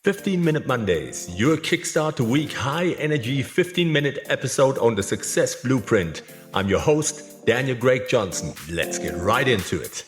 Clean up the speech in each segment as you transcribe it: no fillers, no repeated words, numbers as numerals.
15-Minute Mondays, your kickstart to week high-energy 15-minute episode on the Success Blueprint. I'm your host, Daniel Greg Johnson. Let's get right into it.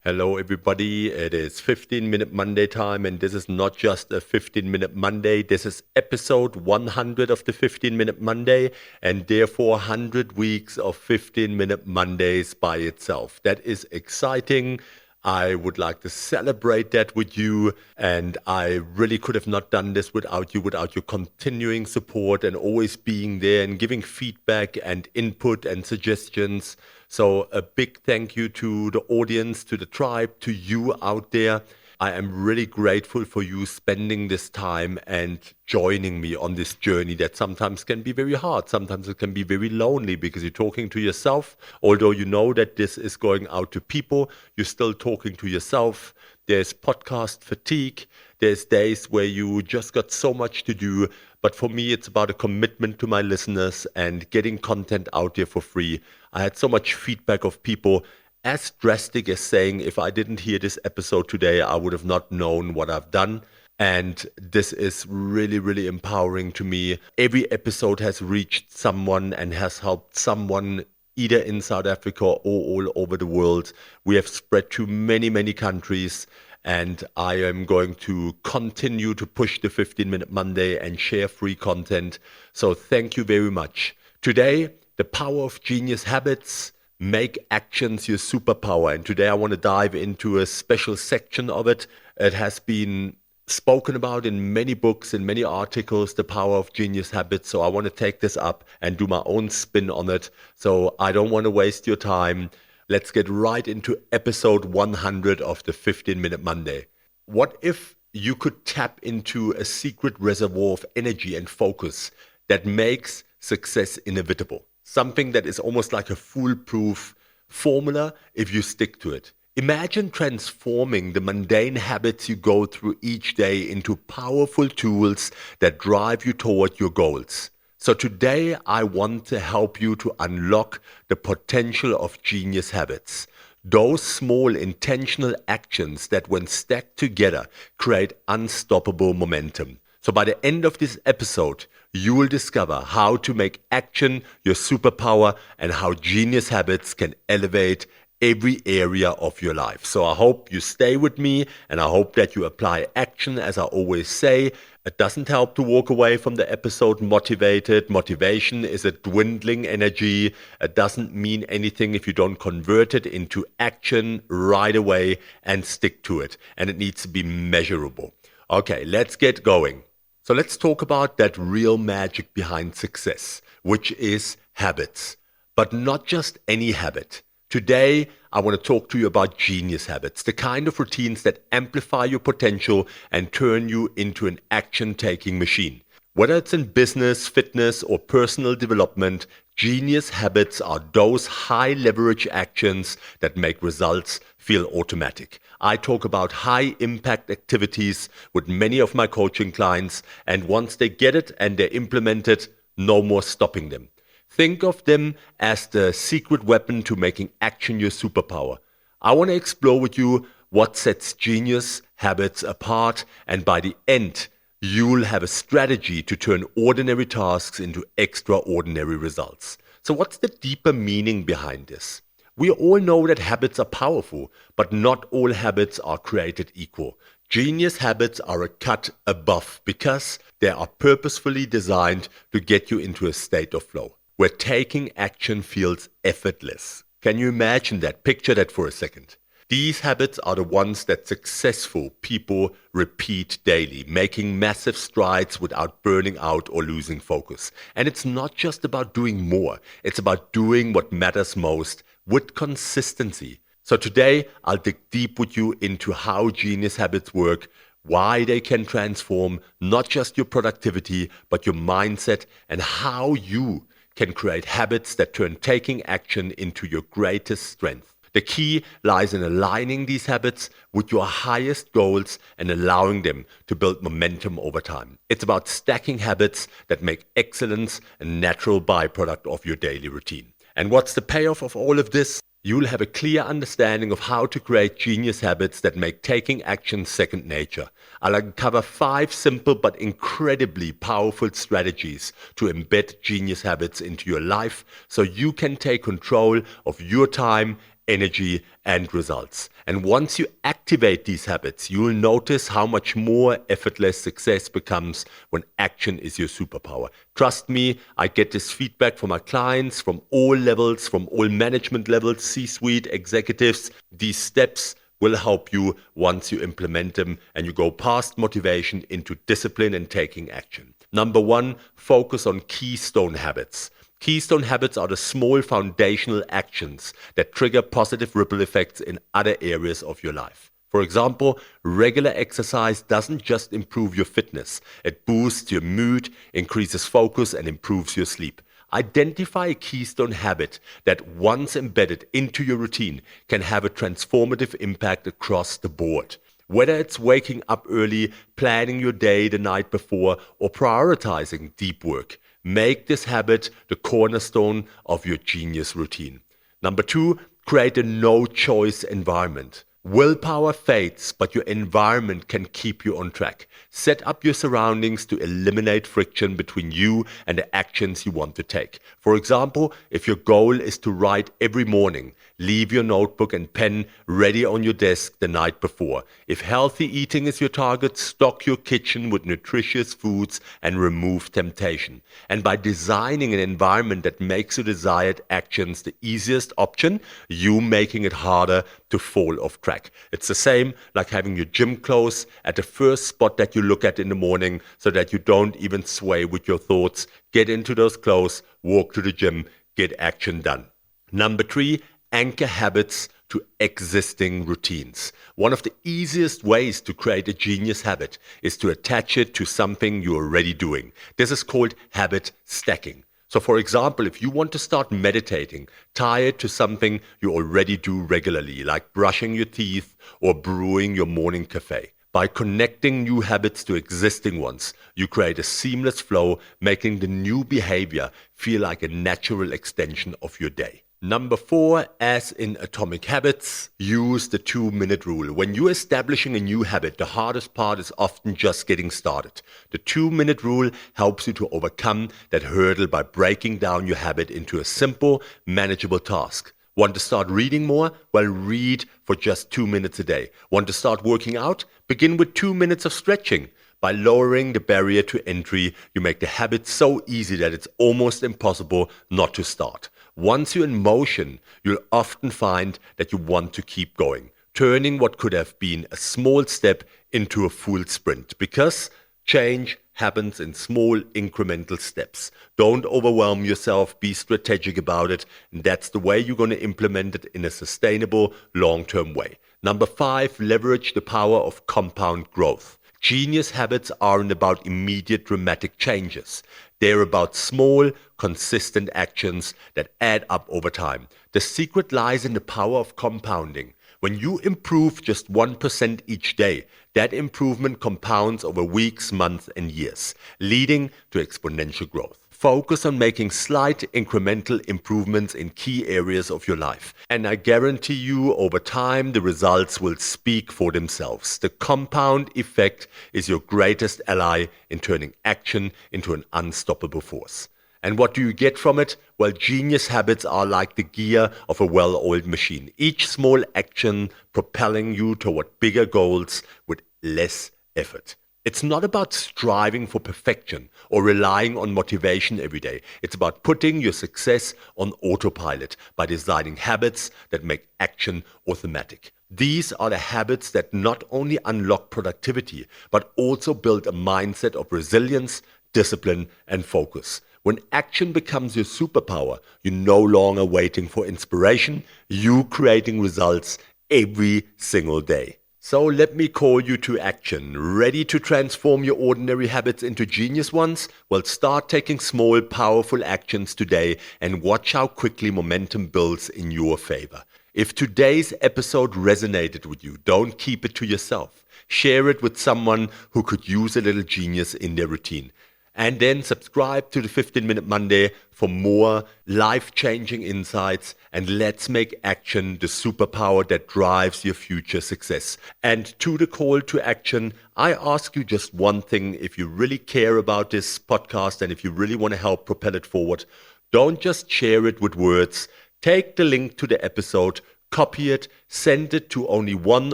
Hello everybody, it is 15-Minute Monday time, and this is not just a 15-Minute Monday, this is episode 100 of the 15-Minute Monday, and therefore 100 weeks of 15-Minute Mondays by itself. That is exciting. I would like to celebrate that with you, and I really could have not done this without you, without your continuing support and always being there and giving feedback and input and suggestions. So a big thank you to the audience, to the tribe, to you out there. I am really grateful for you spending this time and joining me on this journey that sometimes can be very hard. Sometimes it can be very lonely because you're talking to yourself. Although you know that this is going out to people, you're still talking to yourself. There's podcast fatigue. There's days where you just got so much to do. But for me, it's about a commitment to my listeners and getting content out there for free. I had so much feedback of people as drastic as saying, if I didn't hear this episode today, I would have not known what I've done. And this is really, really empowering to me. Every episode has reached someone and has helped someone either in South Africa or all over the world. We have spread to many, many countries. And I am going to continue to push the 15-Minute Monday and share free content. So thank you very much. Today, the power of genius habits. Make actions your superpower. And today I want to dive into a special section of it. It has been spoken about in many books, in many articles, the power of genius habits. So I want to take this up and do my own spin on it. So I don't want to waste your time. Let's get right into episode 100 of the 15-Minute Monday. What if you could tap into a secret reservoir of energy and focus that makes success inevitable? Something that is almost like a foolproof formula if you stick to it. Imagine transforming the mundane habits you go through each day into powerful tools that drive you toward your goals. So today I want to help you to unlock the potential of genius habits. Those small intentional actions that when stacked together create unstoppable momentum. So by the end of this episode, you will discover how to make action your superpower and how genius habits can elevate every area of your life. So I hope you stay with me and I hope that you apply action. As I always say, it doesn't help to walk away from the episode motivated. Motivation is a dwindling energy. It doesn't mean anything if you don't convert it into action right away and stick to it. And it needs to be measurable. Okay, let's get going. So let's talk about that real magic behind success, which is habits. But not just any habit. Today, I want to talk to you about genius habits, the kind of routines that amplify your potential and turn you into an action-taking machine. Whether it's in business, fitness, or personal development, genius habits are those high-leverage actions that make results feel automatic. I talk about high-impact activities with many of my coaching clients, and once they get it and they implement it, no more stopping them. Think of them as the secret weapon to making action your superpower. I want to explore with you what sets genius habits apart, and by the end, you'll have a strategy to turn ordinary tasks into extraordinary results. So what's the deeper meaning behind this? We all know that habits are powerful, but not all habits are created equal. Genius habits are a cut above because they are purposefully designed to get you into a state of flow, where taking action feels effortless. Can you imagine that? Picture that for a second. These habits are the ones that successful people repeat daily, making massive strides without burning out or losing focus. And it's not just about doing more. It's about doing what matters most with consistency. So today, I'll dig deep with you into how genius habits work, why they can transform not just your productivity, but your mindset, and how you can create habits that turn taking action into your greatest strength. The key lies in aligning these habits with your highest goals and allowing them to build momentum over time. It's about stacking habits that make excellence a natural byproduct of your daily routine. And what's the payoff of all of this? you'll have a clear understanding of how to create genius habits that make taking action second nature. I'll uncover 5 simple but incredibly powerful strategies to embed genius habits into your life so you can take control of your time, energy, and results. And once you activate these habits, you will notice how much more effortless success becomes when action is your superpower. Trust me, I get this feedback from my clients from all levels, from all management levels, C-suite executives. These steps will help you once you implement them and you go past motivation into discipline and taking action. Number 1, focus on keystone habits. Keystone habits are the small foundational actions that trigger positive ripple effects in other areas of your life. For example, regular exercise doesn't just improve your fitness, it boosts your mood, increases focus, and improves your sleep. Identify a keystone habit that, once embedded into your routine, can have a transformative impact across the board. Whether it's waking up early, planning your day the night before, or prioritizing deep work, make this habit the cornerstone of your genius routine. Number 2, create a no-choice environment. Willpower fades, but your environment can keep you on track. Set up your surroundings to eliminate friction between you and the actions you want to take. For example, if your goal is to write every morning, leave your notebook and pen ready on your desk the night before. If healthy eating is your target, stock your kitchen with nutritious foods and remove temptation. And by designing an environment that makes your desired actions the easiest option, you making it harder to fall off track. It's the same like having your gym clothes at the first spot that you look at in the morning so that you don't even sway with your thoughts. Get into those clothes, walk to the gym, get action done. Number 3, anchor habits to existing routines. One of the easiest ways to create a genius habit is to attach it to something you're already doing. This is called habit stacking. So for example, if you want to start meditating, tie it to something you already do regularly, like brushing your teeth or brewing your morning cafe. By connecting new habits to existing ones, you create a seamless flow, making the new behavior feel like a natural extension of your day. Number 4, as in Atomic Habits, use the 2-minute rule. When you're establishing a new habit, the hardest part is often just getting started. The 2-minute rule helps you to overcome that hurdle by breaking down your habit into a simple, manageable task. Want to start reading more? Well, read for just 2 minutes a day. Want to start working out? Begin with 2 minutes of stretching. By lowering the barrier to entry, you make the habit so easy that it's almost impossible not to start. Once you're in motion, you'll often find that you want to keep going, turning what could have been a small step into a full sprint, because change happens in small incremental steps. Don't overwhelm yourself, be strategic about it, and that's the way you're going to implement it in a sustainable, long-term way. Number 5, leverage the power of compound growth. Genius habits aren't about immediate dramatic changes. They're about small, consistent actions that add up over time. The secret lies in the power of compounding. When you improve just 1% each day, that improvement compounds over weeks, months, and years, leading to exponential growth. Focus on making slight incremental improvements in key areas of your life. And I guarantee you, over time, the results will speak for themselves. The compound effect is your greatest ally in turning action into an unstoppable force. And what do you get from it? Well, genius habits are like the gear of a well-oiled machine. Each small action propelling you toward bigger goals with less effort. It's not about striving for perfection or relying on motivation every day. It's about putting your success on autopilot by designing habits that make action automatic. These are the habits that not only unlock productivity, but also build a mindset of resilience, discipline, and focus. When action becomes your superpower, you're no longer waiting for inspiration, you're creating results every single day. So let me call you to action. Ready to transform your ordinary habits into genius ones? Well, start taking small, powerful actions today and watch how quickly momentum builds in your favor. If today's episode resonated with you, don't keep it to yourself. Share it with someone who could use a little genius in their routine. And then subscribe to the 15 Minute Monday for more life-changing insights, and let's make action the superpower that drives your future success. And to the call to action, I ask you just one thing. If you really care about this podcast and if you really want to help propel it forward, don't just share it with words. Take the link to the episode, copy it, send it to only 1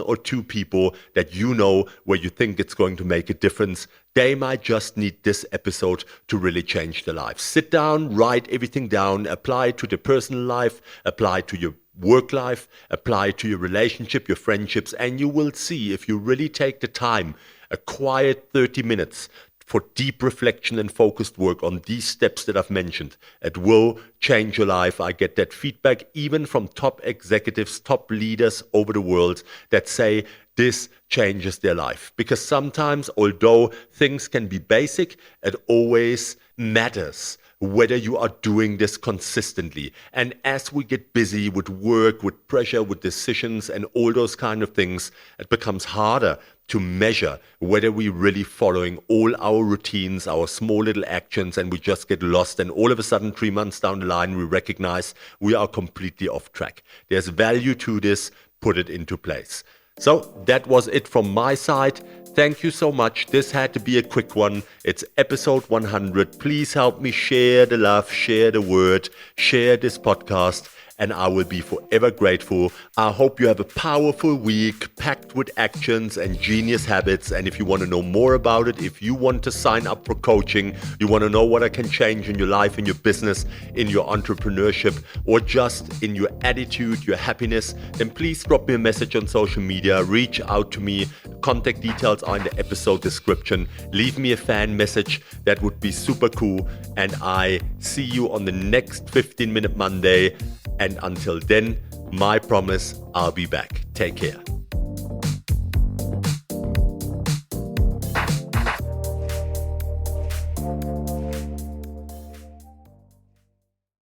or 2 people that you know where you think it's going to make a difference. They might just need this episode to really change their life. Sit down, write everything down, apply it to the personal life, apply it to your work life, apply it to your relationship, your friendships, and you will see if you really take the time, a quiet 30 minutes for deep reflection and focused work on these steps that I've mentioned, it will change your life. I get that feedback even from top executives, top leaders over the world that say this changes their life. Because sometimes, although things can be basic, it always matters whether you are doing this consistently. And as we get busy with work, with pressure, with decisions and all those kind of things, it becomes harder to measure whether we're really following all our routines, our small little actions, and we just get lost. And all of a sudden, 3 months down the line, we recognize we are completely off track. There's value to this. Put it into place. So that was it from my side. Thank you so much. This had to be a quick one. It's episode 100. Please help me share the love, share the word, share this podcast, and I will be forever grateful. I hope you have a powerful week packed with actions and genius habits. And if you want to know more about it, if you want to sign up for coaching, you want to know what I can change in your life, in your business, in your entrepreneurship, or just in your attitude, your happiness, then please drop me a message on social media, reach out to me. Contact details are in the episode description. Leave me a fan message. That would be super cool. And I see you on the next 15 Minute Monday. And until then, my promise, I'll be back. Take care.